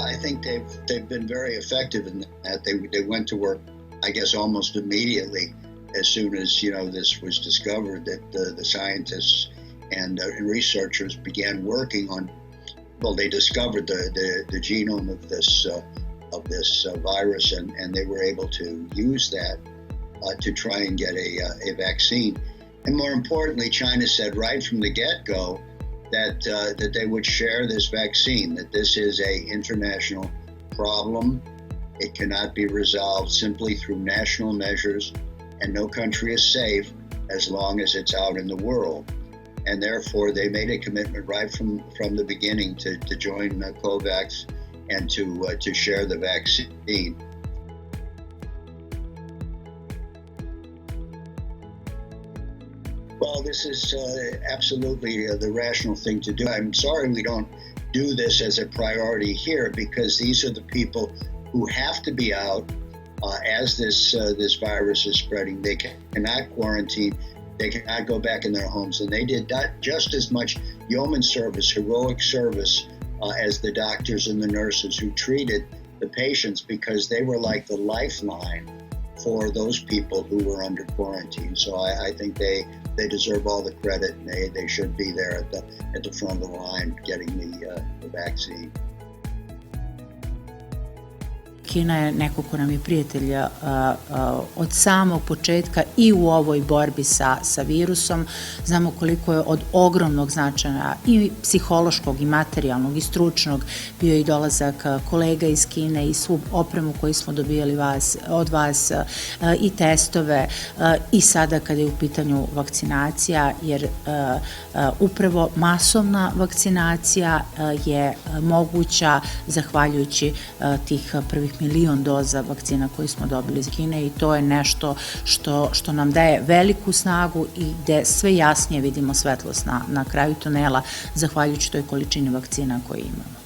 I think they've been very effective in that. They went to work, I guess, almost immediately as soon as this was discovered, that the scientists and researchers began working on. Well, they discovered the genome of this virus, and they were able to use that to try and get a vaccine. And more importantly, China said right from the get-go that they would share this vaccine, that this is an international problem. It cannot be resolved simply through national measures, and no country is safe as long as it's out in the world. And therefore, they made a commitment right from the beginning to join COVAX and to share the vaccine. Well, this is absolutely the rational thing to do. I'm sorry we don't do this as a priority here, because these are the people who have to be out as this virus is spreading. They cannot quarantine. They cannot go back in their homes. And they did just as much yeoman service, heroic service, as the doctors and the nurses who treated the patients, because they were like the lifeline for those people who were under quarantine. So I think they deserve all the credit, and they should be there at the front of the line getting the vaccine. Kina je neko ko nam je prijatelj od samog početka i u ovoj borbi sa virusom. Znamo koliko je od ogromnog značaja i psihološkog i materijalnog i stručnog bio i dolazak kolega iz Kine i svu opremu koju smo dobijali od vas i testove i sada kada je u pitanju vakcinacija, jer upravo masovna vakcinacija je moguća zahvaljujući tih prvih 1 milion doza vakcina koje smo dobili iz Kine, i to je nešto što nam daje veliku snagu i gde sve jasnije vidimo svetlost na kraju tunela zahvaljujući toj količini vakcina koje imamo.